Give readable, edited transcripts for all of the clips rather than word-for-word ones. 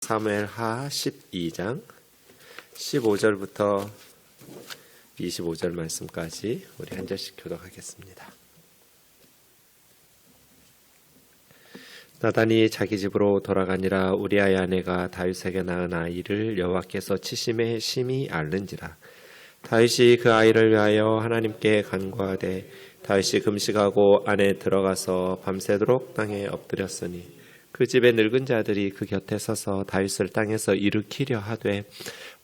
사무엘하 12장 15절부터 25절 말씀까지 우리 한 절씩 교독하겠습니다. 나단이 자기 집으로 돌아가니라. 우리아의 아내가 다윗에게 낳은 아이를 여호와께서 치심에 심히 앓는지라. 다윗이 그 아이를 위하여 하나님께 간구하되 다윗이 금식하고 안에 들어가서 밤새도록 땅에 엎드렸으니 그 집의 늙은 자들이 그 곁에 서서 다윗을 땅에서 일으키려 하되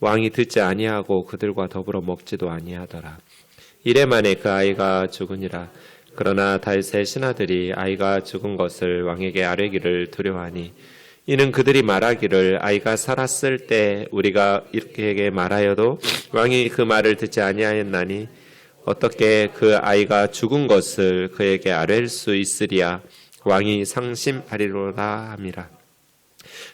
왕이 듣지 아니하고 그들과 더불어 먹지도 아니하더라. 이래 만에 그 아이가 죽으니라. 그러나 다윗의 신하들이 아이가 죽은 것을 왕에게 아뢰기를 두려워하니 이는 그들이 말하기를 아이가 살았을 때 우리가 이렇게 말하여도 왕이 그 말을 듣지 아니하였나니 어떻게 그 아이가 죽은 것을 그에게 아뢰일 수 있으리야. 왕이 상심하리로라 함이라.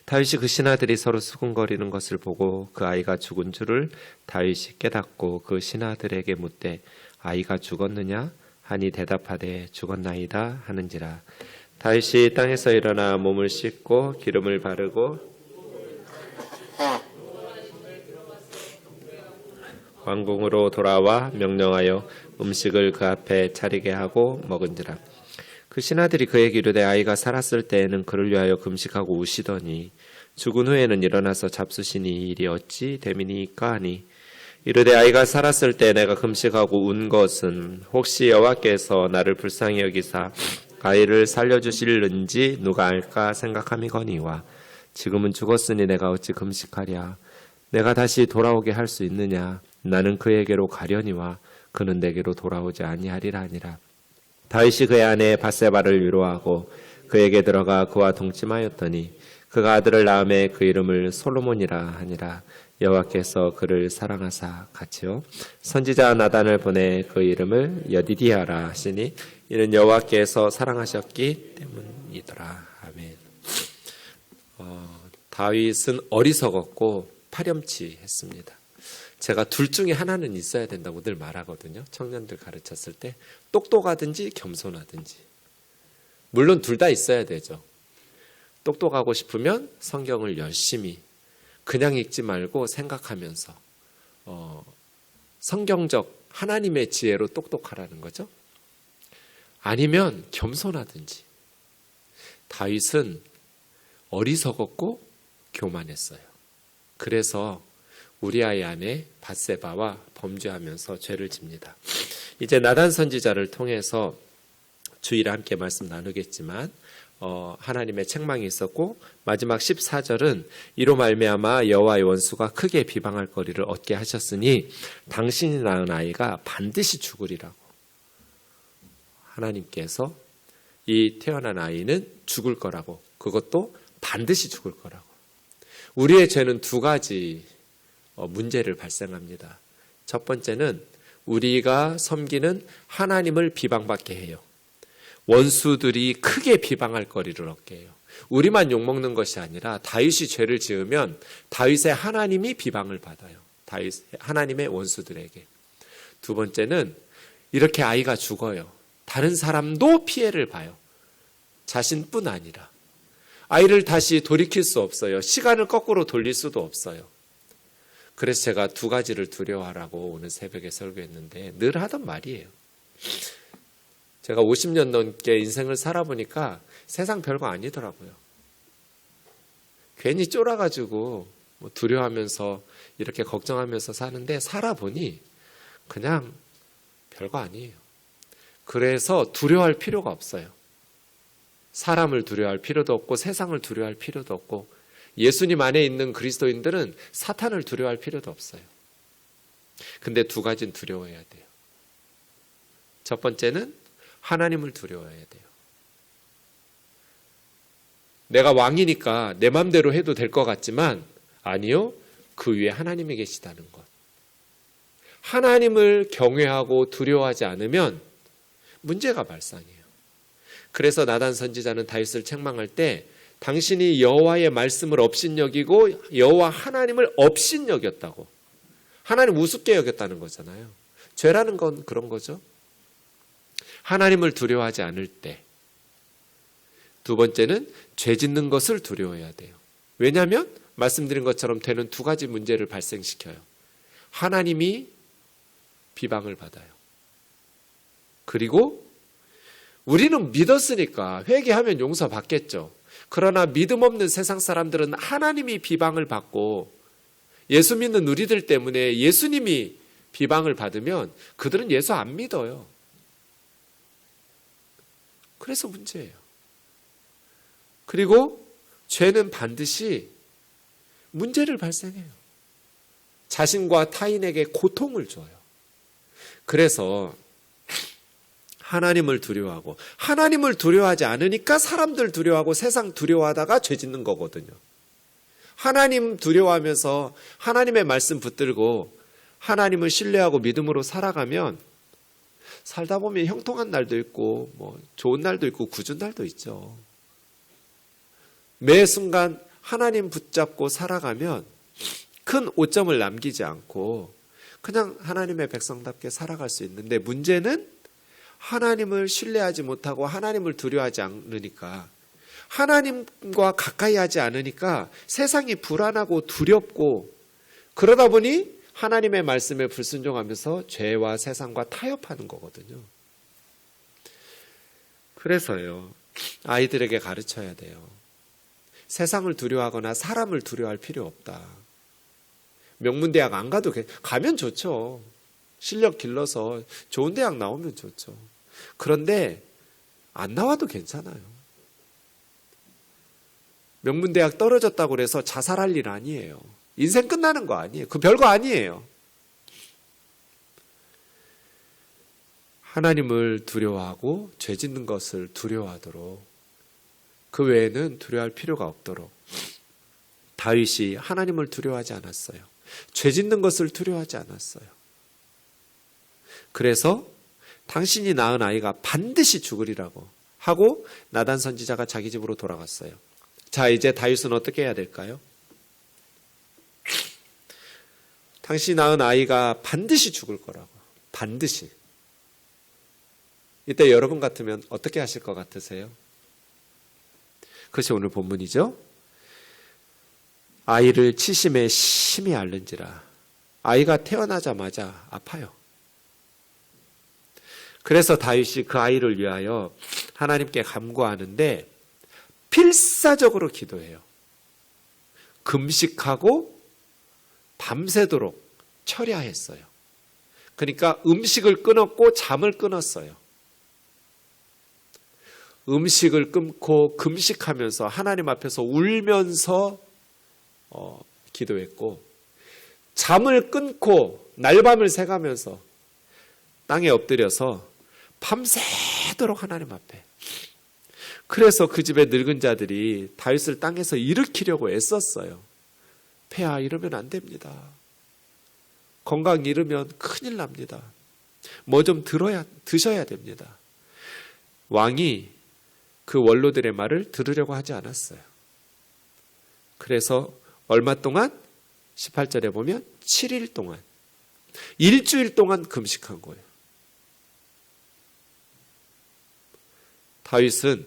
다윗이 그 신하들이 서로 수군거리는 것을 보고 그 아이가 죽은 줄을 다윗이 깨닫고 그 신하들에게 묻되 아이가 죽었느냐 하니 대답하되 죽었나이다 하는지라. 다윗이 땅에서 일어나 몸을 씻고 기름을 바르고 왕궁으로 돌아와 명령하여 음식을 그 앞에 차리게 하고 먹은지라. 그 신하들이 그에게 이르되 아이가 살았을 때에는 그를 위하여 금식하고 우시더니 죽은 후에는 일어나서 잡수시니 일이 어찌 됨이니까 하니 이르되 아이가 살았을 때 내가 금식하고 운 것은 혹시 여호와께서 나를 불쌍히 여기사 아이를 살려주실는지 누가 알까 생각함이거니와 지금은 죽었으니 내가 어찌 금식하랴. 내가 다시 돌아오게 할 수 있느냐. 나는 그에게로 가려니와 그는 내게로 돌아오지 아니하리라 하니라. 다윗이 그의 아내 밧세바를 위로하고 그에게 들어가 그와 동침하였더니 그가 아들을 낳음에 그 이름을 솔로몬이라 하니라. 여호와께서 그를 사랑하사 같이요 선지자 나단을 보내 그 이름을 여디디아라 하시니 이는 여호와께서 사랑하셨기 때문이더라. 아멘. 다윗은 어리석었고 파렴치했습니다. 제가 둘 중에 하나는 있어야 된다고 늘 말하거든요. 청년들 가르쳤을 때 똑똑하든지 겸손하든지. 물론 둘 다 있어야 되죠. 똑똑하고 싶으면 성경을 열심히 그냥 읽지 말고 생각하면서 성경적 하나님의 지혜로 똑똑하라는 거죠. 아니면 겸손하든지. 다윗은 어리석었고 교만했어요. 그래서 우리아의 아내 밧세바와 범죄하면서 죄를 집니다. 이제 나단 선지자를 통해서 주일에 함께 말씀 나누겠지만 하나님의 책망이 있었고 마지막 14절은 이로 말미암아 여호와의 원수가 크게 비방할 거리를 얻게 하셨으니 당신이 낳은 아이가 반드시 죽으리라고. 하나님께서 이 태어난 아이는 죽을 거라고. 그것도 반드시 죽을 거라고. 우리의 죄는 두 가지 문제를 발생합니다. 첫 번째는 우리가 섬기는 하나님을 비방받게 해요. 원수들이 크게 비방할 거리를 얻게 해요. 우리만 욕먹는 것이 아니라 다윗이 죄를 지으면 다윗의 하나님이 비방을 받아요. 하나님의 원수들에게. 두 번째는 이렇게 아이가 죽어요. 다른 사람도 피해를 봐요. 자신뿐 아니라. 아이를 다시 돌이킬 수 없어요. 시간을 거꾸로 돌릴 수도 없어요. 그래서 제가 두 가지를 두려워하라고 오늘 새벽에 설교했는데 늘 하던 말이에요. 제가 50년 넘게 인생을 살아보니까 세상 별거 아니더라고요. 괜히 쫄아가지고 두려워하면서 이렇게 걱정하면서 사는데 살아보니 그냥 별거 아니에요. 그래서 두려워할 필요가 없어요. 사람을 두려워할 필요도 없고 세상을 두려워할 필요도 없고 예수님 안에 있는 그리스도인들은 사탄을 두려워할 필요도 없어요. 근데 두 가지는 두려워해야 돼요. 첫 번째는 하나님을 두려워해야 돼요. 내가 왕이니까 내 맘대로 해도 될 것 같지만 아니요. 그 위에 하나님이 계시다는 것. 하나님을 경외하고 두려워하지 않으면 문제가 발생해요. 그래서 나단 선지자는 다윗을 책망할 때 당신이 여호와의 말씀을 업신여기고 여호와 하나님을 업신여겼다고. 하나님 우습게 여겼다는 거잖아요. 죄라는 건 그런 거죠. 하나님을 두려워하지 않을 때. 두 번째는 죄 짓는 것을 두려워해야 돼요. 왜냐하면 말씀드린 것처럼 되는 두 가지 문제를 발생시켜요. 하나님이 비방을 받아요. 그리고 우리는 믿었으니까 회개하면 용서받겠죠. 그러나 믿음 없는 세상 사람들은 하나님이 비방을 받고 예수 믿는 우리들 때문에 예수님이 비방을 받으면 그들은 예수 안 믿어요. 그래서 문제예요. 그리고 죄는 반드시 문제를 발생해요. 자신과 타인에게 고통을 줘요. 그래서 하나님을 두려워하고, 하나님을 두려워하지 않으니까 사람들 두려워하고 세상 두려워하다가 죄 짓는 거거든요. 하나님 두려워하면서 하나님의 말씀 붙들고 하나님을 신뢰하고 믿음으로 살아가면 살다 보면 형통한 날도 있고 좋은 날도 있고 굳은 날도 있죠. 매 순간 하나님 붙잡고 살아가면 큰 오점을 남기지 않고 그냥 하나님의 백성답게 살아갈 수 있는데, 문제는 하나님을 신뢰하지 못하고 하나님을 두려워하지 않으니까, 하나님과 가까이 하지 않으니까 세상이 불안하고 두렵고, 그러다 보니 하나님의 말씀에 불순종하면서 죄와 세상과 타협하는 거거든요. 그래서요, 아이들에게 가르쳐야 돼요. 세상을 두려워하거나 사람을 두려워할 필요 없다. 명문대학 안 가도 가면 좋죠. 실력 길러서 좋은 대학 나오면 좋죠. 그런데 안 나와도 괜찮아요. 명문대학 떨어졌다고 해서 자살할 일 아니에요. 인생 끝나는 거 아니에요. 그 별거 아니에요. 하나님을 두려워하고 죄 짓는 것을 두려워하도록, 그 외에는 두려워할 필요가 없도록 다윗이 하나님을 두려워하지 않았어요. 죄 짓는 것을 두려워하지 않았어요. 그래서 당신이 낳은 아이가 반드시 죽으리라고 하고 나단 선지자가 자기 집으로 돌아갔어요. 자, 이제 다윗은 어떻게 해야 될까요? 당신이 낳은 아이가 반드시 죽을 거라고. 반드시. 이때 여러분 같으면 어떻게 하실 것 같으세요? 그것이 오늘 본문이죠. 아이를 치심에 심히 앓는지라. 아이가 태어나자마자 아파요. 그래서 다윗이 그 아이를 위하여 하나님께 간구하는데 필사적으로 기도해요. 금식하고 밤새도록 철야했어요. 그러니까 음식을 끊었고 잠을 끊었어요. 음식을 끊고 금식하면서 하나님 앞에서 울면서 기도했고, 잠을 끊고 날밤을 새가면서 땅에 엎드려서 밤새도록 하나님 앞에. 그래서 그 집의 늙은 자들이 다윗을 땅에서 일으키려고 애썼어요. 폐하, 이러면 안 됩니다. 건강 잃으면 큰일 납니다. 뭐 좀 드셔야 됩니다. 왕이 그 원로들의 말을 들으려고 하지 않았어요. 그래서 얼마 동안? 18절에 보면 7일 동안, 일주일 동안 금식한 거예요. 다윗은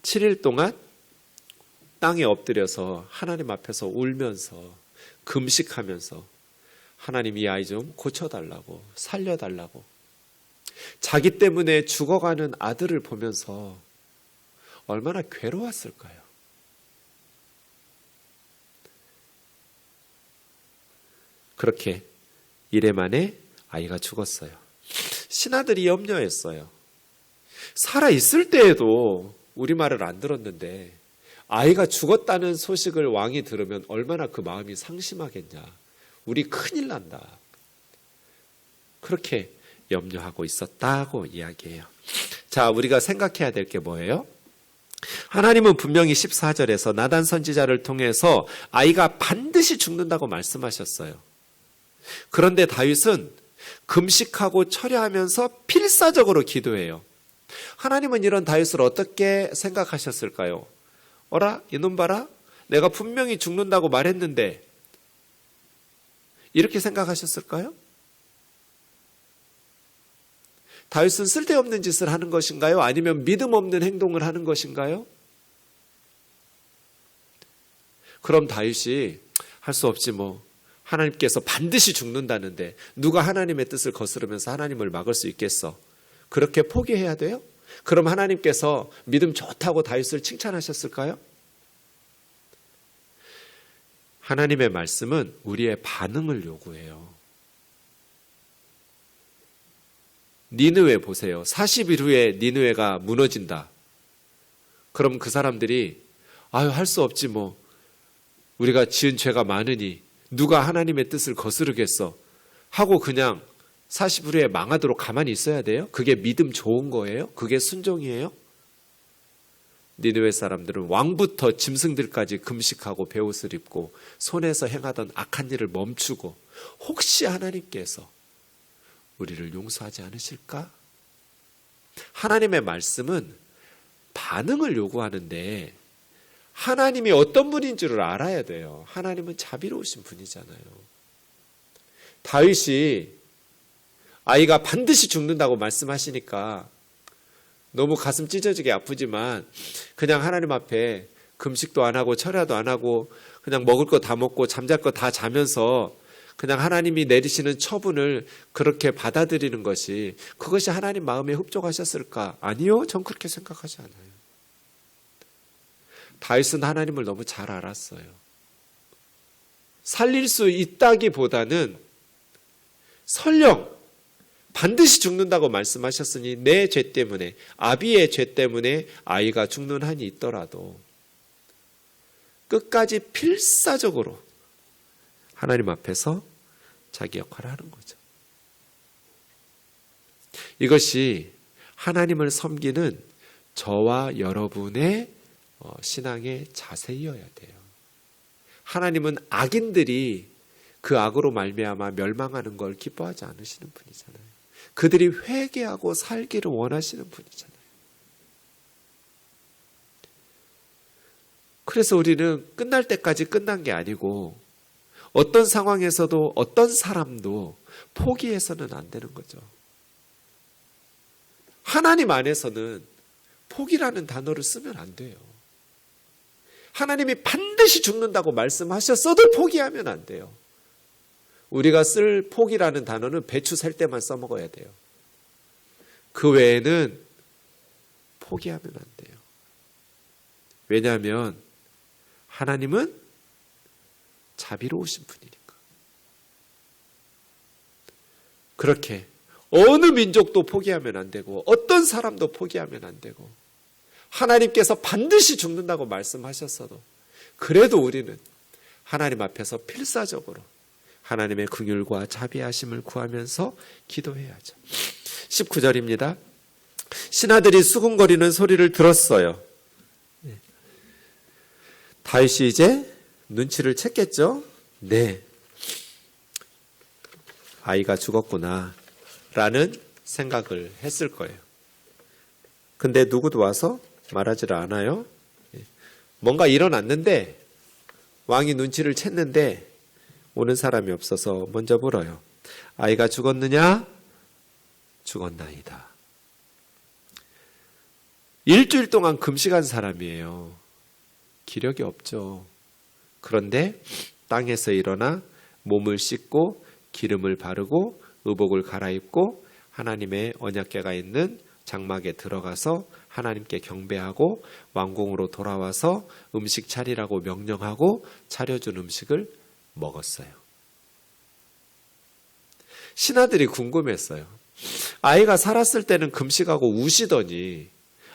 7일 동안 땅에 엎드려서 하나님 앞에서 울면서 금식하면서 하나님, 이 아이 좀 고쳐달라고, 살려달라고, 자기 때문에 죽어가는 아들을 보면서 얼마나 괴로웠을까요? 그렇게 이래 만에 아이가 죽었어요. 신하들이 염려했어요. 살아있을 때에도 우리 말을 안 들었는데 아이가 죽었다는 소식을 왕이 들으면 얼마나 그 마음이 상심하겠냐. 우리 큰일 난다. 그렇게 염려하고 있었다고 이야기해요. 자, 우리가 생각해야 될 게 뭐예요? 하나님은 분명히 14절에서 나단 선지자를 통해서 아이가 반드시 죽는다고 말씀하셨어요. 그런데 다윗은 금식하고 철야하면서 필사적으로 기도해요. 하나님은 이런 다윗을 어떻게 생각하셨을까요? 어라, 이놈 봐라, 내가 분명히 죽는다고 말했는데, 이렇게 생각하셨을까요? 다윗은 쓸데없는 짓을 하는 것인가요? 아니면 믿음 없는 행동을 하는 것인가요? 그럼 다윗이 할 수 없지 뭐. 하나님께서 반드시 죽는다는데 누가 하나님의 뜻을 거스르면서 하나님을 막을 수 있겠어? 그렇게 포기해야 돼요? 그럼 하나님께서 믿음 좋다고 다윗을 칭찬하셨을까요? 하나님의 말씀은 우리의 반응을 요구해요. 니느웨 보세요. 40일 후에 니느웨가 무너진다. 그럼 그 사람들이 아유 할 수 없지 뭐. 우리가 지은 죄가 많으니 누가 하나님의 뜻을 거스르겠어 하고 그냥 40일 후에 망하도록 가만히 있어야 돼요? 그게 믿음 좋은 거예요? 그게 순종이에요? 니느웨 사람들은 왕부터 짐승들까지 금식하고 베옷을 입고 손에서 행하던 악한 일을 멈추고 혹시 하나님께서 우리를 용서하지 않으실까? 하나님의 말씀은 반응을 요구하는데 하나님이 어떤 분인 줄을 알아야 돼요. 하나님은 자비로우신 분이잖아요. 다윗이 아이가 반드시 죽는다고 말씀하시니까 너무 가슴 찢어지게 아프지만 그냥 하나님 앞에 금식도 안 하고 철야도 안 하고 그냥 먹을 거 다 먹고 잠잘 거 다 자면서 그냥 하나님이 내리시는 처분을 그렇게 받아들이는 것이 그것이 하나님 마음에 흡족하셨을까? 아니요. 전 그렇게 생각하지 않아요. 다윗은 하나님을 너무 잘 알았어요. 살릴 수 있다기보다는 설령 반드시 죽는다고 말씀하셨으니 내 죄 때문에 아비의 죄 때문에 아이가 죽는 한이 있더라도 끝까지 필사적으로 하나님 앞에서 자기 역할을 하는 거죠. 이것이 하나님을 섬기는 저와 여러분의 신앙의 자세이어야 돼요. 하나님은 악인들이 그 악으로 말미암아 멸망하는 걸 기뻐하지 않으시는 분이잖아요. 그들이 회개하고 살기를 원하시는 분이잖아요. 그래서 우리는 끝날 때까지 끝난 게 아니고 어떤 상황에서도 어떤 사람도 포기해서는 안 되는 거죠. 하나님 안에서는 포기라는 단어를 쓰면 안 돼요. 하나님이 반드시 죽는다고 말씀하셨어도 포기하면 안 돼요. 우리가 쓸 포기라는 단어는 배추 셀 때만 써먹어야 돼요. 그 외에는 포기하면 안 돼요. 왜냐하면 하나님은 자비로우신 분이니까. 그렇게 어느 민족도 포기하면 안 되고 어떤 사람도 포기하면 안 되고 하나님께서 반드시 죽는다고 말씀하셨어도 그래도 우리는 하나님 앞에서 필사적으로 하나님의 긍휼과 자비하심을 구하면서 기도해야죠. 19절입니다. 신하들이 수군거리는 소리를 들었어요. 다윗이 이제 눈치를 챘겠죠? 네. 아이가 죽었구나 라는 생각을 했을 거예요. 근데 누구도 와서 말하지를 않아요. 뭔가 일어났는데 왕이 눈치를 챘는데 오는 사람이 없어서 먼저 물어요. 아이가 죽었느냐? 죽었나이다. 일주일 동안 금식한 사람이에요. 기력이 없죠. 그런데 땅에서 일어나 몸을 씻고 기름을 바르고 의복을 갈아입고 하나님의 언약궤가 있는 장막에 들어가서 하나님께 경배하고 왕궁으로 돌아와서 음식 차리라고 명령하고 차려준 음식을 먹었어요. 신하들이 궁금했어요. 아이가 살았을 때는 금식하고 우시더니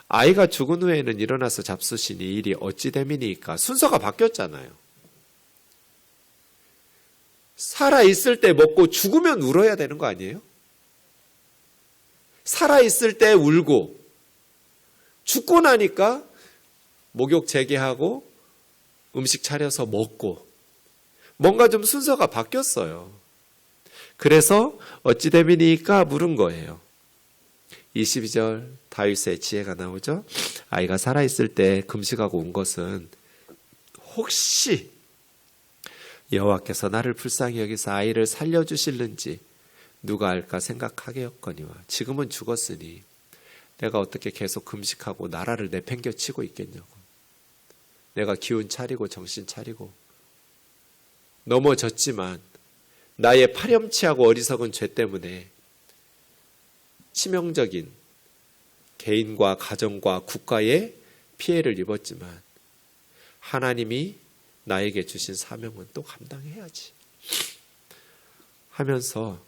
아이가 죽은 후에는 일어나서 잡수시니 일이 어찌 됨이니까. 순서가 바뀌었잖아요. 살아있을 때 먹고 죽으면 울어야 되는 거 아니에요? 살아있을 때 울고 죽고 나니까 목욕 재개하고 음식 차려서 먹고 뭔가 좀 순서가 바뀌었어요. 그래서 어찌 됨이니까 물은 거예요. 22절 다윗의 지혜가 나오죠. 아이가 살아있을 때 금식하고 온 것은 혹시 여호와께서 나를 불쌍히 여기서 아이를 살려주실는지 누가 알까 생각하게였거니와 지금은 죽었으니 내가 어떻게 계속 금식하고 나라를 내팽겨치고 있겠냐고. 내가 기운 차리고 정신 차리고 넘어졌지만 나의 파렴치하고 어리석은 죄 때문에 치명적인 개인과 가정과 국가에 피해를 입었지만 하나님이 나에게 주신 사명은 또 감당해야지 하면서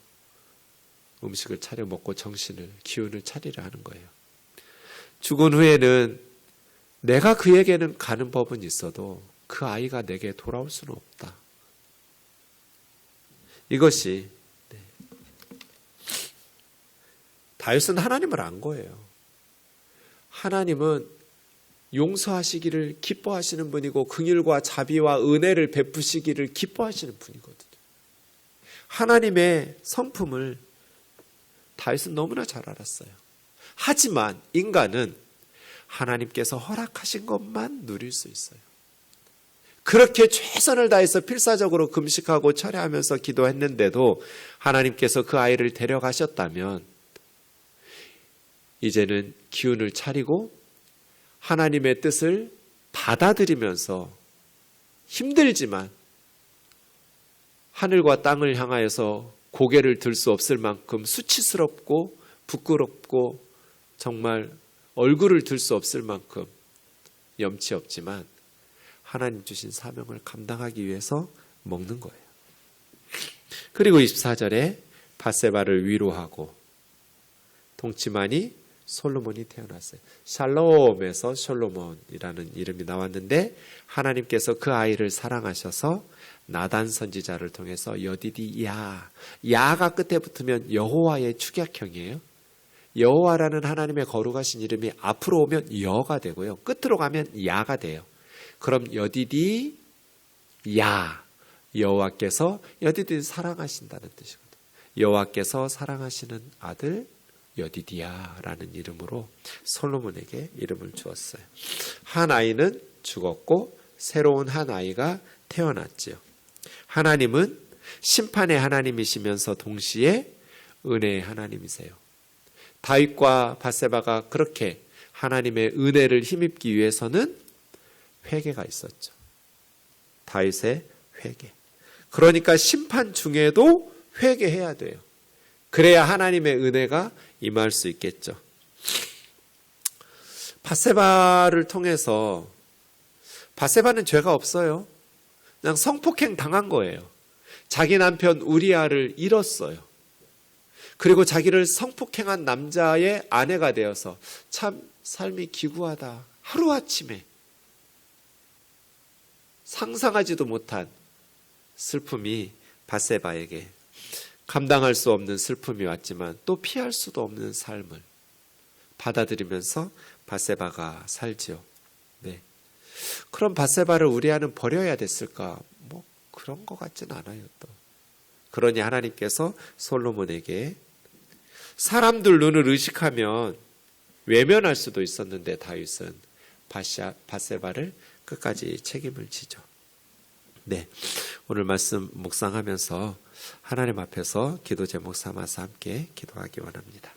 음식을 차려 먹고 정신을, 기운을 차리려 하는 거예요. 죽은 후에는 내가 그에게는 가는 법은 있어도 그 아이가 내게 돌아올 수는 없다. 이것이 다윗은 하나님을 안 거예요. 하나님은 용서하시기를 기뻐하시는 분이고 긍휼과 자비와 은혜를 베푸시기를 기뻐하시는 분이거든요. 하나님의 성품을 다윗은 너무나 잘 알았어요. 하지만 인간은 하나님께서 허락하신 것만 누릴 수 있어요. 그렇게 최선을 다해서 필사적으로 금식하고 철회하면서 기도했는데도 하나님께서 그 아이를 데려가셨다면 이제는 기운을 차리고 하나님의 뜻을 받아들이면서 힘들지만 하늘과 땅을 향하여서 고개를 들 수 없을 만큼 수치스럽고 부끄럽고 정말 얼굴을 들 수 없을 만큼 염치 없지만 하나님 주신 사명을 감당하기 위해서 먹는 거예요. 그리고 24절에 밧세바를 위로하고 동치만이 솔로몬이 태어났어요. 샬롬에서 솔로몬이라는 이름이 나왔는데 하나님께서 그 아이를 사랑하셔서 나단 선지자를 통해서 여디디 야가 끝에 붙으면 여호와의 축약형이에요. 여호와라는 하나님의 거룩하신 이름이 앞으로 오면 여가 되고요. 끝으로 가면 야가 돼요. 그럼 여디디 야, 여호와께서 여디디 사랑하신다는 뜻이거든요. 여호와께서 사랑하시는 아들 여디디야라는 이름으로 솔로몬에게 이름을 주었어요. 한 아이는 죽었고 새로운 한 아이가 태어났지요. 하나님은 심판의 하나님이시면서 동시에 은혜의 하나님이세요. 다윗과 밧세바가 그렇게 하나님의 은혜를 힘입기 위해서는 회개가 있었죠. 다윗의 회개. 그러니까 심판 중에도 회개해야 돼요. 그래야 하나님의 은혜가 임할 수 있겠죠. 밧세바를 통해서 밧세바는 죄가 없어요. 그냥 성폭행 당한 거예요. 자기 남편 우리아를 잃었어요. 그리고 자기를 성폭행한 남자의 아내가 되어서 참 삶이 기구하다. 하루아침에 상상하지도 못한 슬픔이 밧세바에게 감당할 수 없는 슬픔이 왔지만 또 피할 수도 없는 삶을 받아들이면서 밧세바가 살지요. 네. 그럼 밧세바를 우리아는 버려야 됐을까? 뭐 그런 것 같진 않아요. 또 그러니 하나님께서 솔로몬에게 사람들 눈을 의식하면 외면할 수도 있었는데 다윗은 밧세바를 끝까지 책임을 지죠. 네, 오늘 말씀 묵상하면서 하나님 앞에서 기도 제목 삼아서 함께 기도하기 원합니다.